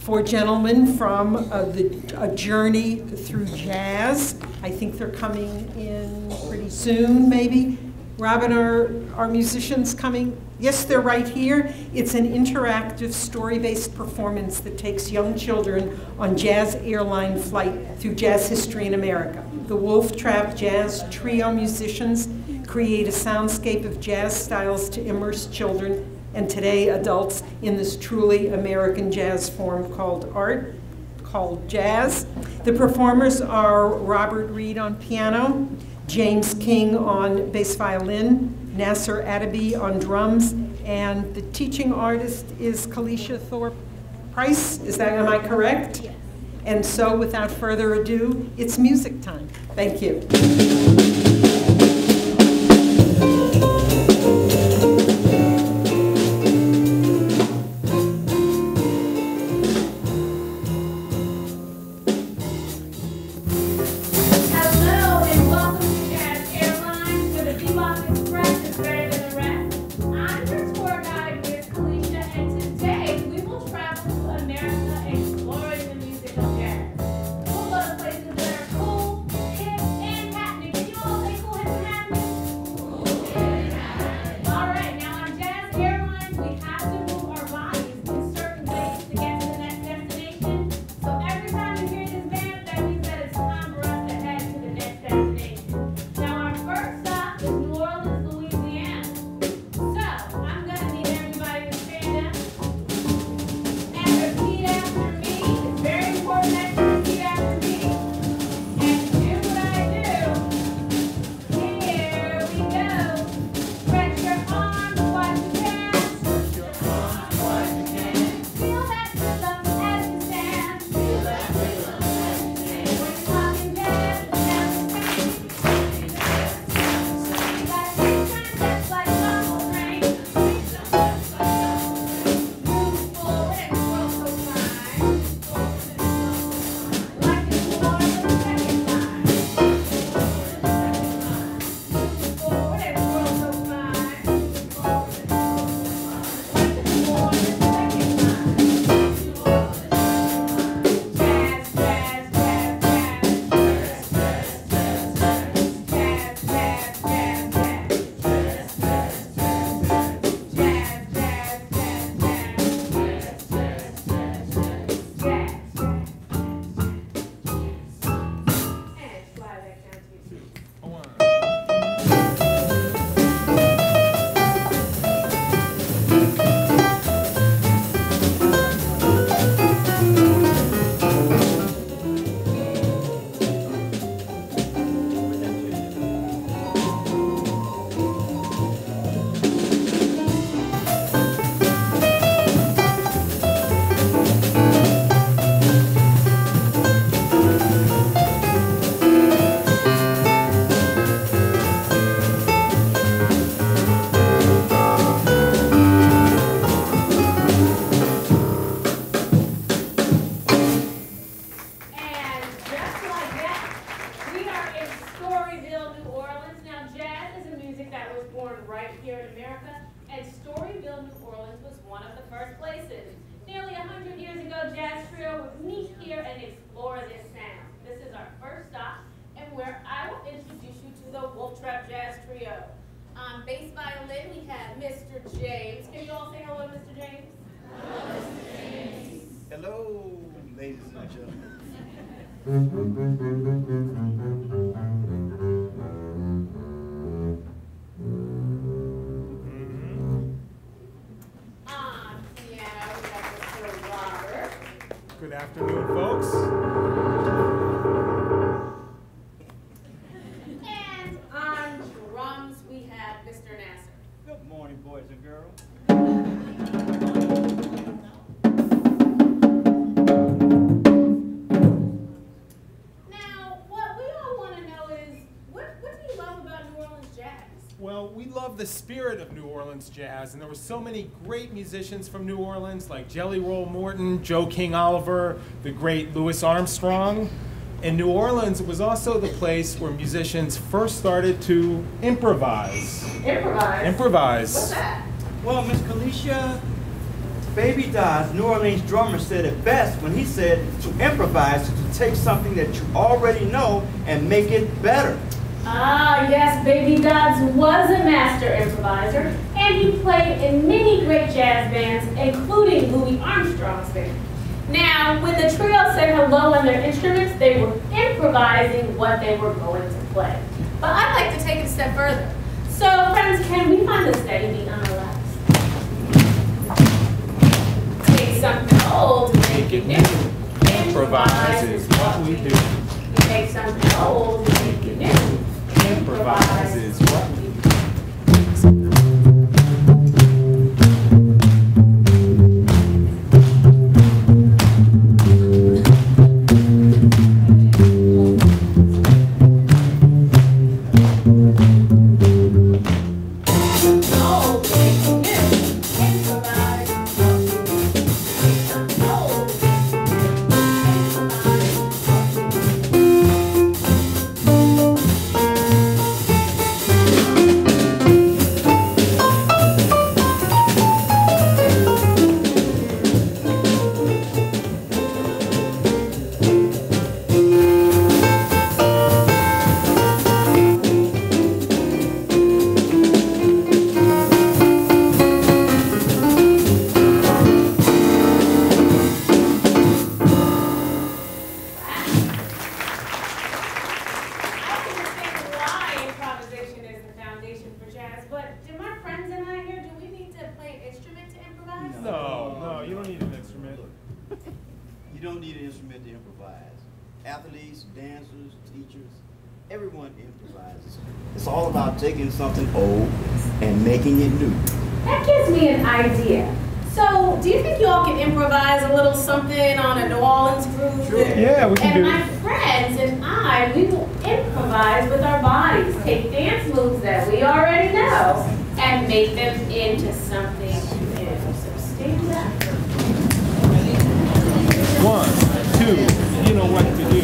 four gentlemen from a journey through jazz. I think they're coming in pretty soon, maybe. Robin, are musicians coming? Yes, they're right here. It's an interactive, story-based performance that takes young children on jazz airline flight through jazz history in America. The Wolf Trap Jazz Trio musicians create a soundscape of jazz styles to immerse children and today adults in this truly American jazz form called art, called jazz. The performers are Robert Reed on piano, James King on bass violin, Nasser Adaby on drums, and the teaching artist is Kalisha Thorpe Price. Am I correct? Yes. And so without further ado, it's music time. Thank you. Bass violin, we have Mr. James. Can you all say hello, Mr. James? Hello, Mr. James. Hello, ladies and gentlemen. On piano, we have Mr. Robert. Good afternoon, folks. And on drums, we have Mr. Nasser. Good morning, boys and girls. Now, what we all want to know is, what do you love about New Orleans jazz? Well, we love the spirit of New Orleans jazz, and there were so many great musicians from New Orleans, like Jelly Roll Morton, Joe King Oliver, the great Louis Armstrong. And New Orleans was also the place where musicians first started to improvise. Improvise? Improvise. What's that? Well, Miss Kalisha, Baby Dodds, New Orleans drummer, said it best when he said to improvise is to take something that you already know and make it better. Ah, yes, Baby Dodds was a master improviser, and he played in many great jazz bands, including Louis Armstrong's band. Now, when the trio said hello on their instruments, they were improvising what they were going to play. But I'd like to take it a step further. So, friends, can we find the steady beat on our laps? Take something old and make it new. Improvise is what we do. Take something old and make it new. Improvise is what we do. No, you don't need an instrument. You don't need an instrument to improvise. Athletes, dancers, teachers, everyone improvises. It's all about taking something old and making it new. That gives me an idea. So, do you think you all can improvise a little something on a New Orleans groove? Sure. Yeah, we can And do my it. friends and I, we will improvise with our bodies, take dance moves that we already know, and make them into something new. So stay back. 1, 2, you know what to do.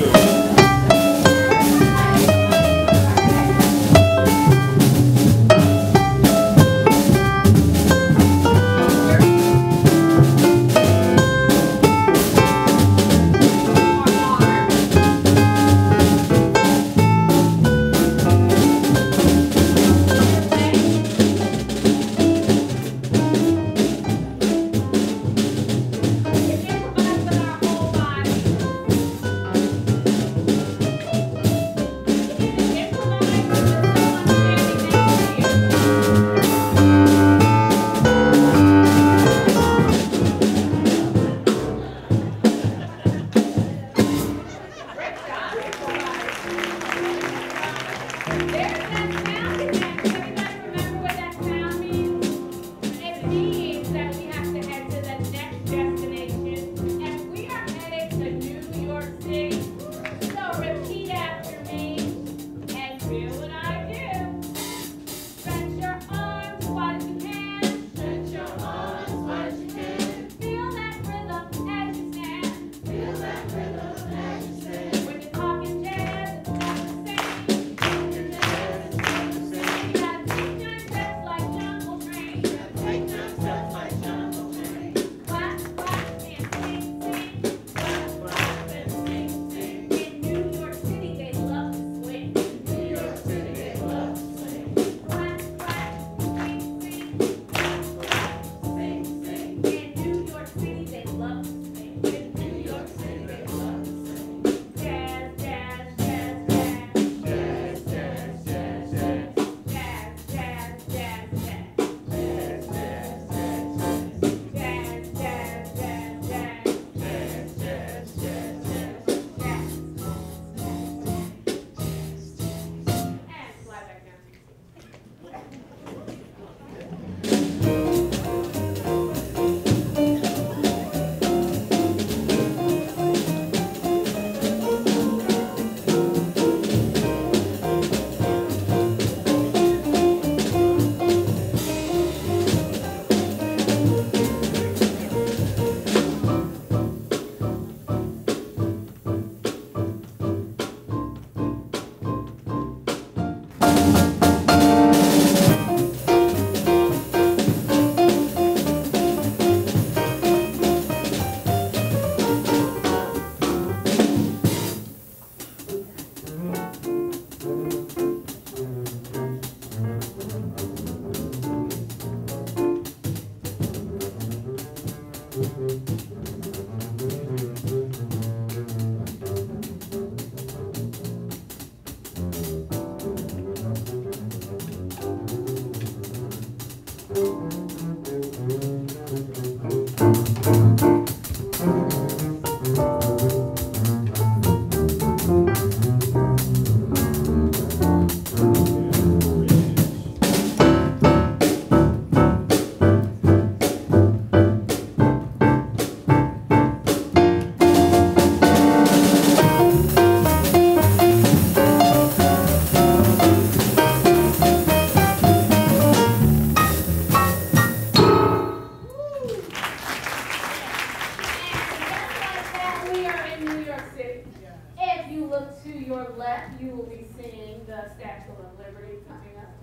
look to your left, you will be seeing the Statue of Liberty coming up.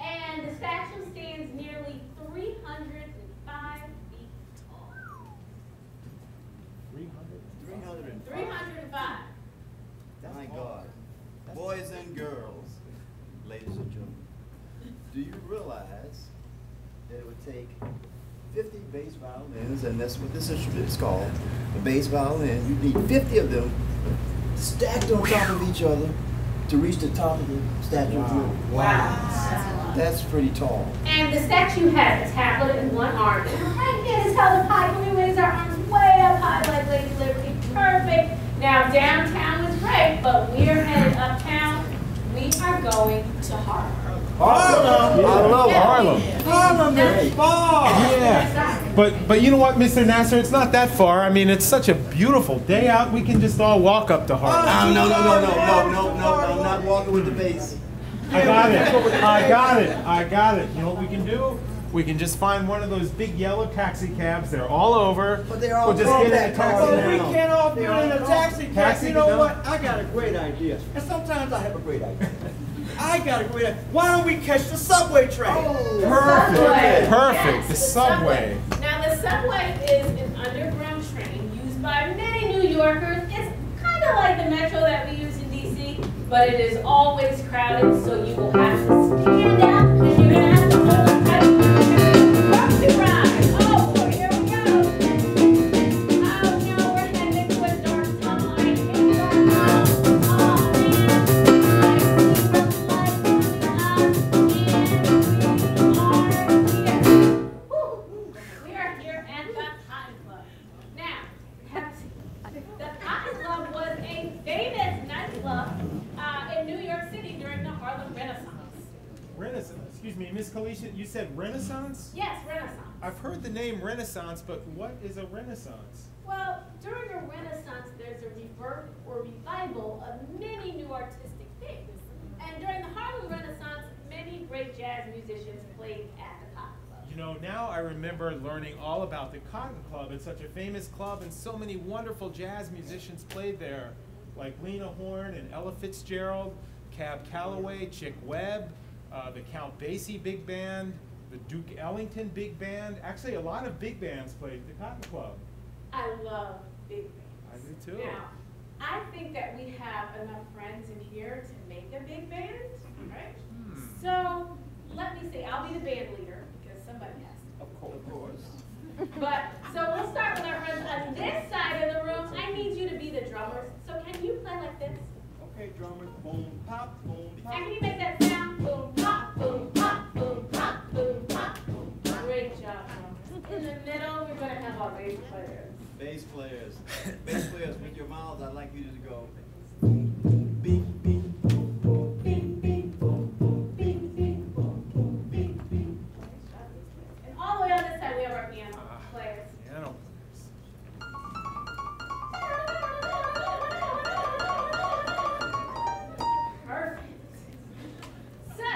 And the statue stands nearly 305 feet tall. 300? 305. My God. Boys and girls, ladies and gentlemen, do you realize that it would take 50 bass violins, and that's what this instrument is called, a bass violin. You need 50 of them stacked on top of each other to reach the top of the statue of Liberty. Wow. That's pretty tall. And the statue has a tablet in one arm. And right here is how the pie, when we raise our arms way up high like Lady Liberty. Perfect. Now downtown was great, but we're headed uptown. We are going to Harlem. Harlem! I love Harlem. Harlem is far! Yeah. But you know what, Mr. Nasser? It's not that far. I mean, it's such a beautiful day out. We can just all walk up to Harlem. No, I'm not walking with the bass. I got it. You know what we can do? We can just find one of those big yellow taxi cabs. They're all over. But they're all we'll just get in a taxi Well, now. we can't all fit in a taxi cab. You know no. what? I got a great idea. And sometimes I have a great idea. I got a great idea. Why don't we catch the subway train? Subway. Perfect. Yes, The subway. Now the subway is an underground train used by many New Yorkers. It's kind of like the metro that we use in D.C., but it is always crowded, so you will have to stand out and you're going to have to hold a tight ride. Oh, boy, here we go. Oh, no, we're heading to a dark tunnel. I hate dark tunnels. Oh, we are here at the Cotton Club. Now, the Cotton Club was a famous nightclub in New York City during the Harlem Renaissance. Renaissance. Excuse me, Miss Kalisha, you said Renaissance? Yes, Renaissance. I've heard the name Renaissance, but what is a Renaissance? Well, during a Renaissance, there's a rebirth or revival of many new artistic things. And during the Harlem Renaissance, many great jazz musicians played at the Cotton Club. You know, now I remember learning all about the Cotton Club. It's such a famous club, and so many wonderful jazz musicians played there, like Lena Horne and Ella Fitzgerald, Cab Calloway, Chick Webb, the Count Basie Big Band, the Duke Ellington Big Band. Actually, a lot of big bands played at the Cotton Club. I love big bands. I do too. Now, I think that we have enough friends in here to make a big band, right? So, let me see, I'll be the band leader, because somebody has to. Of course. But, so we'll start with our friends on this side of the room. I need you to be the drummers. So can you play like this? Okay, drummers, boom, pop, boom, And pop. can you make that sound? Boom, pop, boom, pop, boom, pop, boom, pop. Great job, drummers. In the middle, we're going to have our bass players. Bass players. Bass players, with your mouths, I'd like you to go boom, boom, bing, bing, boom, boom, bing, bing, boom, boom, bing, bing, boom, boom, bing, bing. And all the way on this side, we have our piano players. Piano. Perfect. So,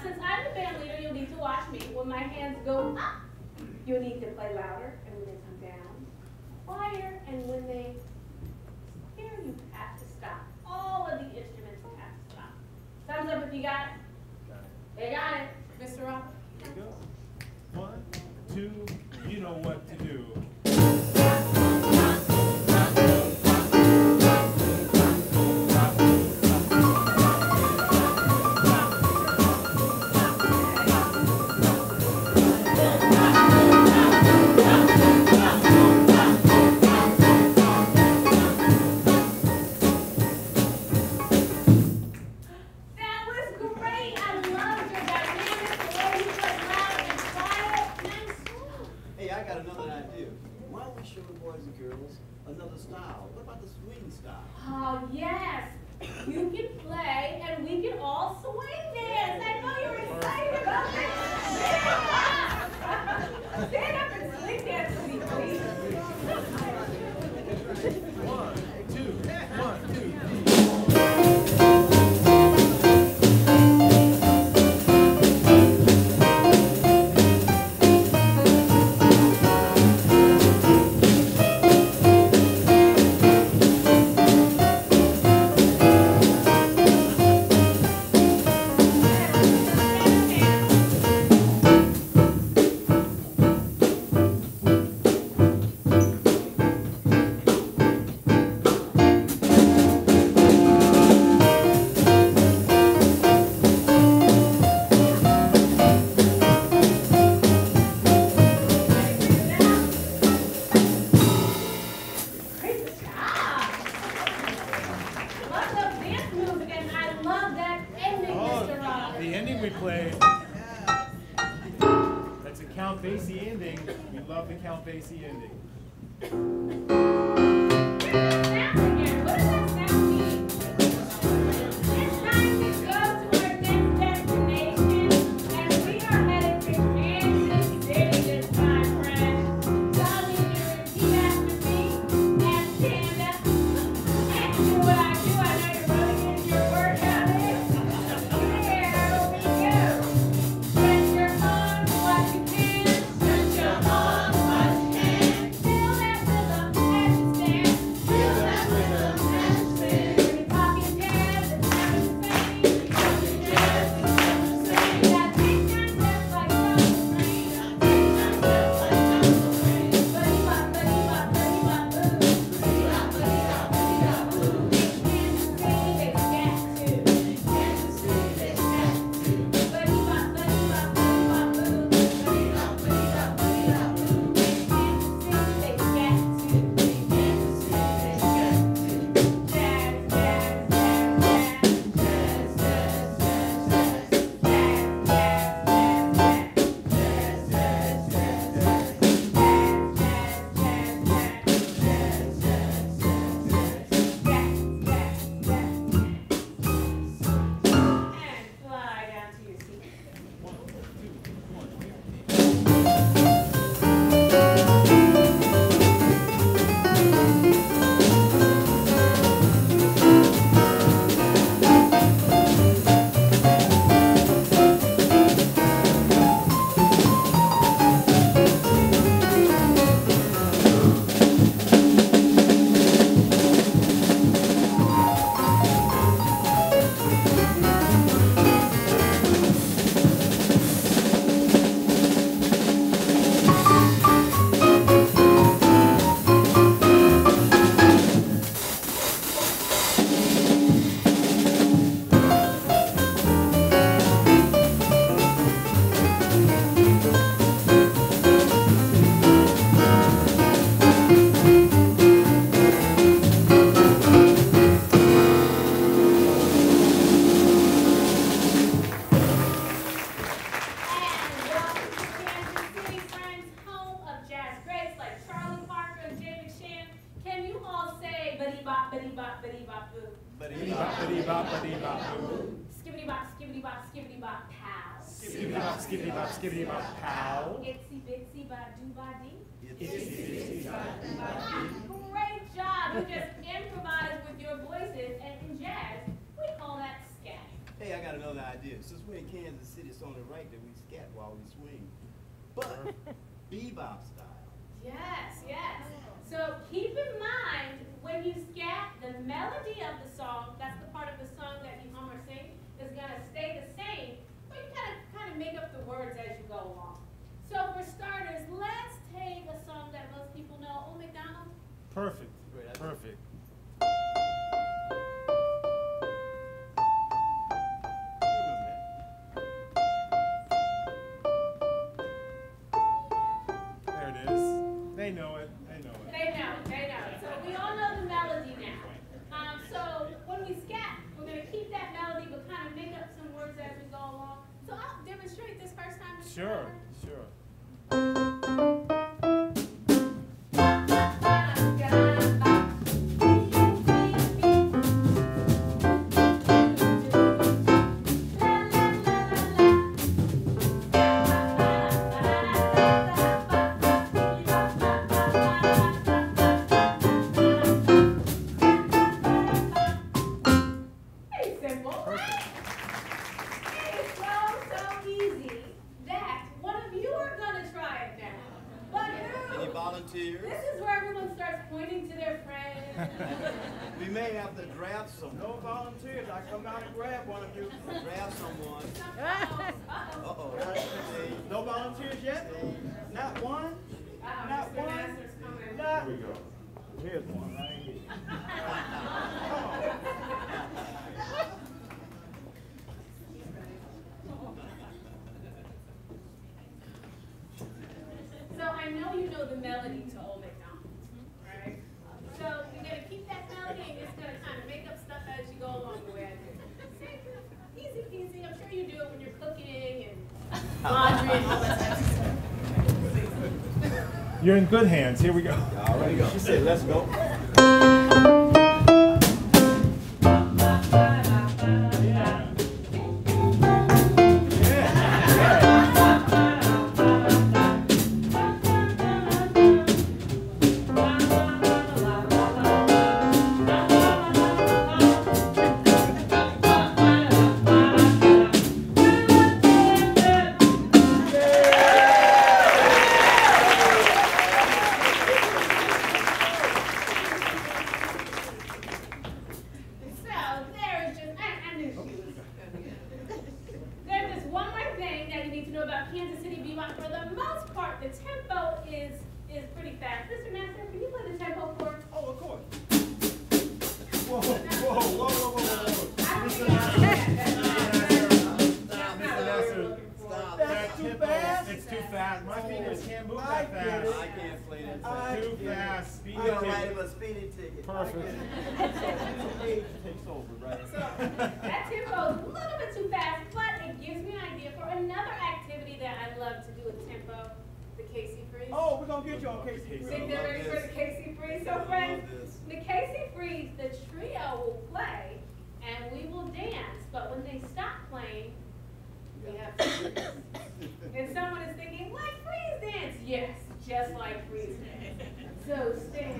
since I'm the band leader, you'll need to watch me. When my hands go up, you'll need to play louder, and when they come down, quieter, and when they here, you have to stop. All of the instruments have to stop. Thumbs up if you got it. They got it. Mr. Rock. Here we go. 1, 2, you know what to do. That was great. I loved your dynamic, the way you put loud and quiet. Nice. Hey, I got another idea. Why don't we show the boys and girls another style? What about the swing style? Oh, yes. You can play and we can all swing dance. I know you're excited about that. Stand up and swing dance with me, please. 1, 2, 1, 2, 3. ending. We love the Count Basie ending. Skibbity bop, skibbity bop, skibbity bop, pow. Skibbity bop, skibbity bop, skibbity bop, pow. Itsy bitsy ba doo ba dee. Itsy bitsy ba doo ba dee. Great job! You just improvised with your voices, and in jazz, we call that scat. Hey, I got another idea. Since we're in Kansas City, it's only right that we scat while we swing. But bebop style. Yes, yes. So keep in mind, when you scat, the melody of the song, that's the part of the song that you hum or sing, is going to stay the same, but you kind of make up the words as you go along. So for starters, let's take a song that most people know. Oh, McDonald? Perfect. Perfect. There it is. They know it. They know it. They know, they know. So we all know the melody now. So when we scat, we're going to keep that melody, but kind of make up some words as we go along. So I'll demonstrate this first time. Mr. Sure, Carter. sure. This is where everyone starts pointing to their friends. We may have to draft some. No volunteers. I come out and grab one of you. Draft someone. Uh-oh. Uh-oh. No volunteers yet? Not one? Not Mr. one? Nasser's coming. Not. Here we go. Here's one right here. So I know you know the melody to Old MacDonald, right? So you're going to keep that melody and it's going to kind of make up stuff as you go along the way I do. Easy peasy. I'm sure you do it when you're cooking and laundry and all that type of stuff. You're in good hands. Here we go. All right, she said, let's go. Perfect. Takes over, right? So that tempo is a little bit too fast, but it gives me an idea for another activity that I love to do with tempo, the Casey Freeze. Oh, we're gonna get you on Casey. Think they're ready for the Casey Freeze? So friends, the Casey Freeze, the trio will play and we will dance, but when they stop playing, we have to freeze. And someone is thinking, like freeze dance? Yes, just like freeze dance. So stand.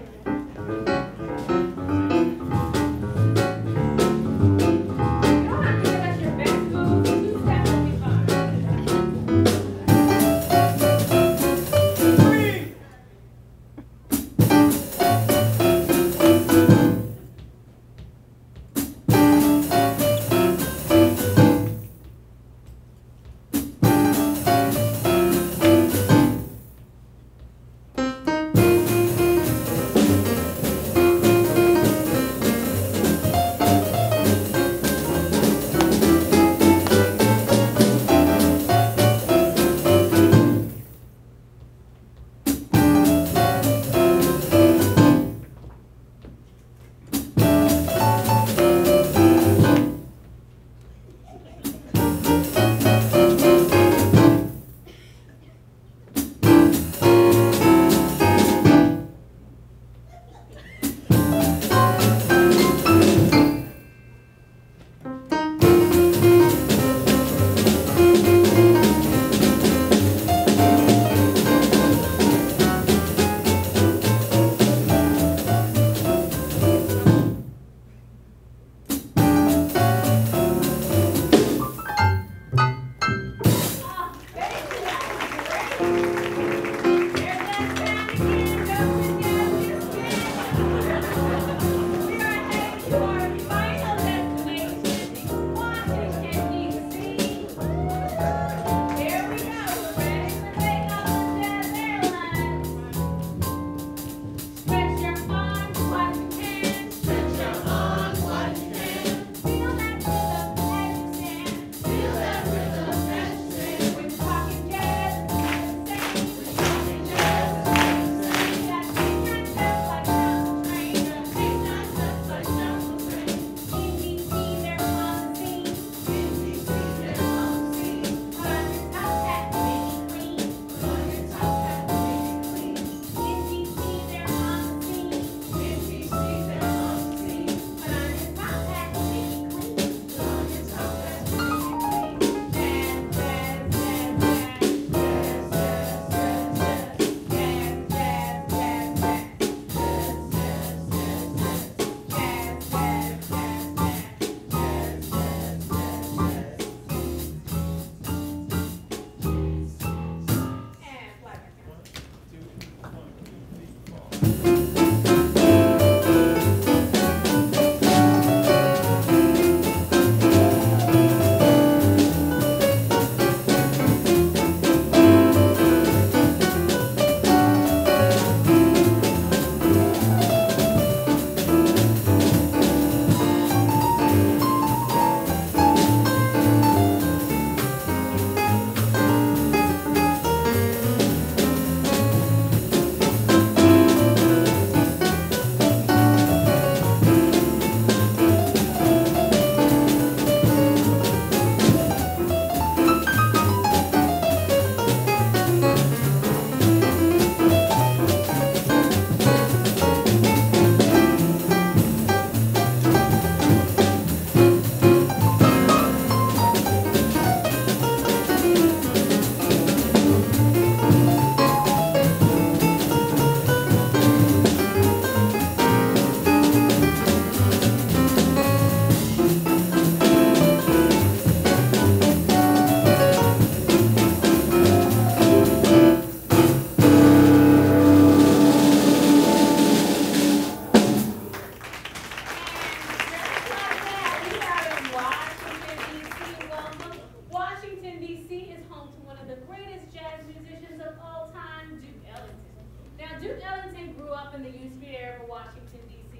up in the U Street area of Washington, D.C.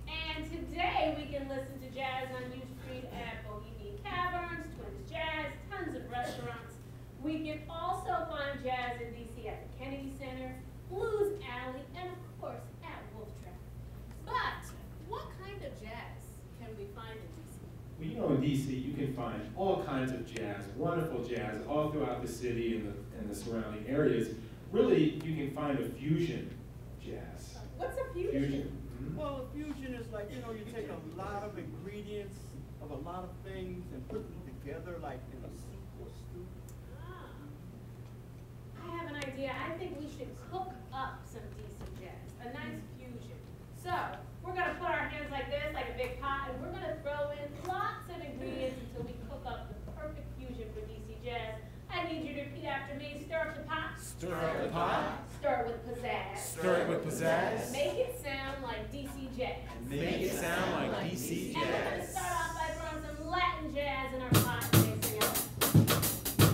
And today we can listen to jazz on U Street at Bohemian Caverns, Twins Jazz, tons of restaurants. We can also find jazz in D.C. at the Kennedy Center, Blues Alley, and of course at Wolf Trap. But what kind of jazz can we find in D.C.? Well, you know, in D.C. you can find all kinds of jazz, wonderful jazz, all throughout the city and the surrounding areas. Really, you can find a fusion jazz. What's a fusion? Mm-hmm. Well, a fusion is like, you know, you take a lot of ingredients of a lot of things and put them together like in a soup or stew. Ah. I have an idea. I think we should cook up some decent jazz, a nice fusion. So, we're going to put our hands like this, like a big pot, and we're going to throw in lots of ingredients until we cook up the perfect fusion for DC jazz. I need you to repeat after me. Stir up the pot. Stir up the pot. Stir it with pizzazz. Stir it with pizzazz. Make it sound like DC jazz. Make it sound like DC And we're going to jazz. start off by throwing some Latin jazz in our pot. Mixing it up.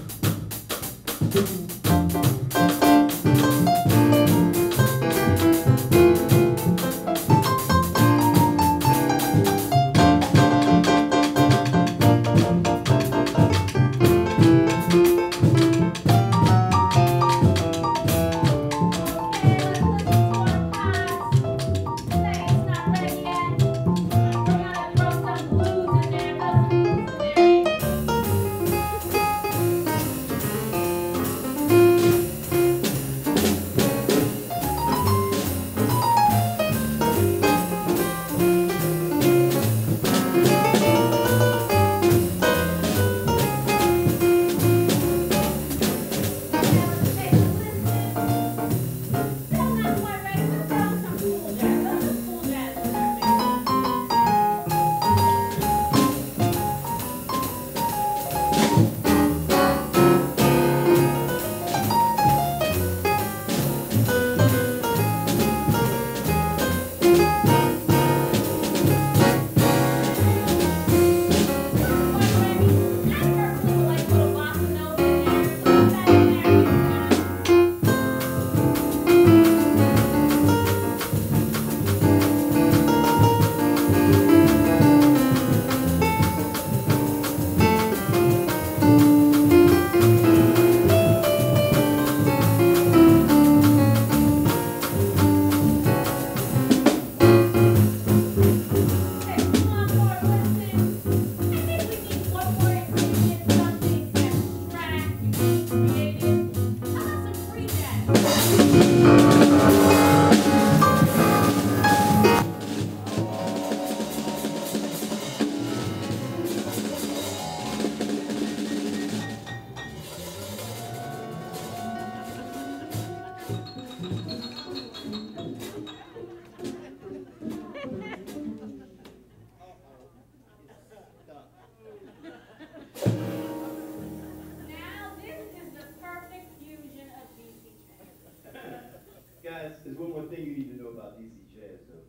Guys, there's one more thing you need to know about DC Jazz, though.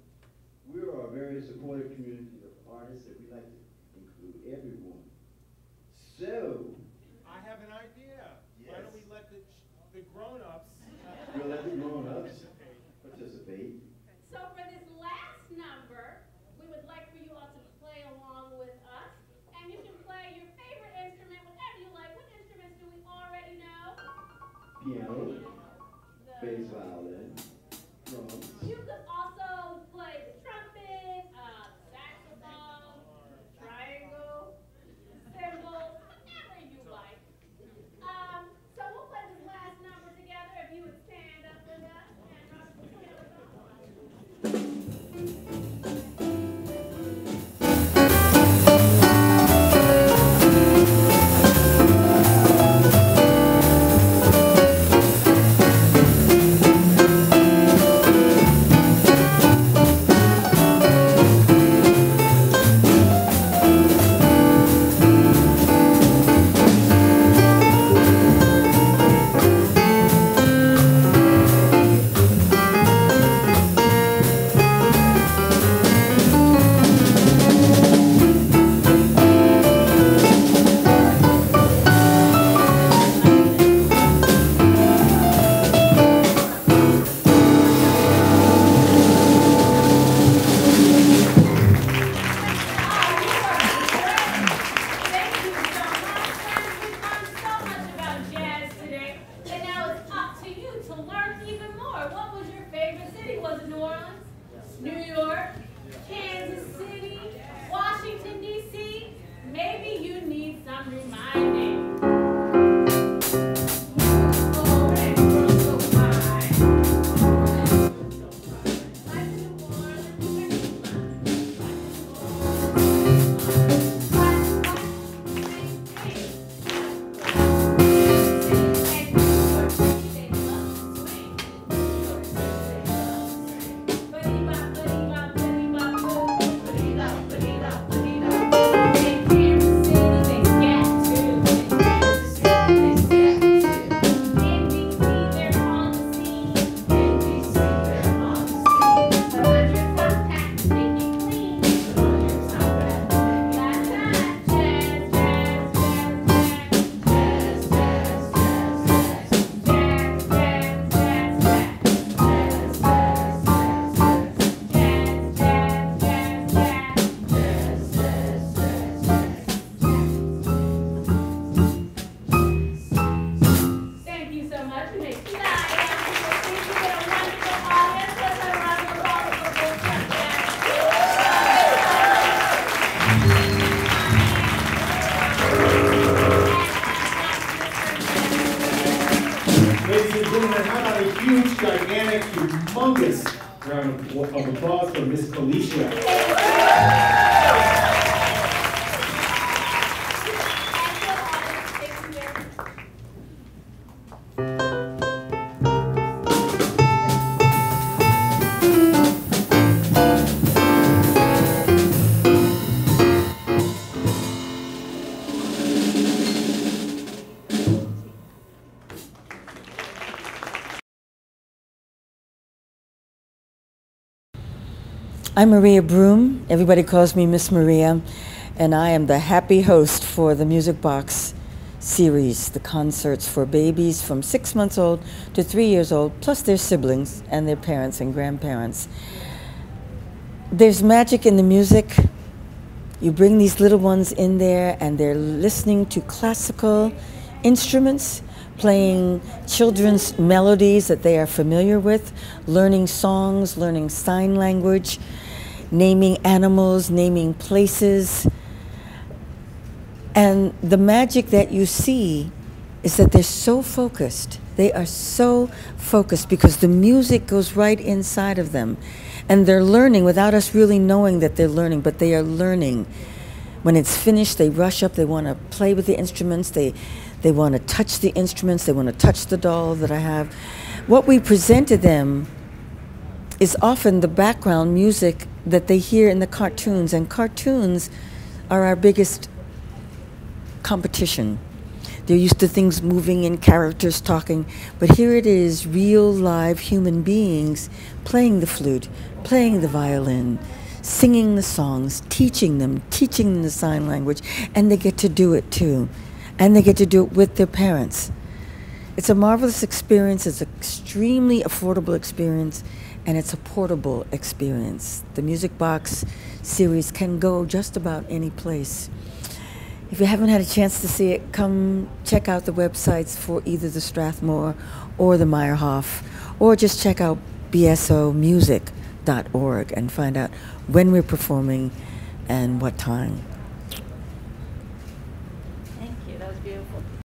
We are a very supportive community of artists that we like to include everyone. So, I have an idea. Yes. Why don't we let the grown-ups we'll let the grown-ups participate. So for this last number, we would like for you all to play along with us. And you can play your favorite instrument, whatever you like. What instruments do we already know? Piano, The- bass violin, drums. You could also play the trumpet, saxophone, triangle, cymbals, whatever you like. So we'll play this last number together. If you would stand up with us and Robert will play with us. New York, Kansas City, Washington, D.C., maybe you need some reminding. Ladies and gentlemen, how about a huge, gigantic, humongous round of applause for Miss Felicia. I'm Maria Broom. Everybody calls me Miss Maria, and I am the happy host for the Music Box series, the concerts for babies from 6 months old to 3 years old, plus their siblings and their parents and grandparents. There's magic in the music. You bring these little ones in there, and they're listening to classical instruments, playing children's melodies that they are familiar with, learning songs, learning sign language, naming animals, naming places. And the magic that you see is that they're so focused. They are so focused because the music goes right inside of them. And they're learning without us really knowing that they're learning, but they are learning. When it's finished, they rush up, they want to play with the instruments, they want to touch the instruments, they want to touch the doll that I have. What we present to them is often the background music that they hear in the cartoons, and cartoons are our biggest competition. They're used to things moving and characters talking, but here it is, real live human beings playing the flute, playing the violin, singing the songs, teaching them the sign language, and they get to do it too. And they get to do it with their parents. It's a marvelous experience, it's an extremely affordable experience, and it's a portable experience. The Music Box series can go just about any place. If you haven't had a chance to see it, come check out the websites for either the Strathmore or the Meyerhoff, or just check out bsomusic.org and find out when we're performing and what time.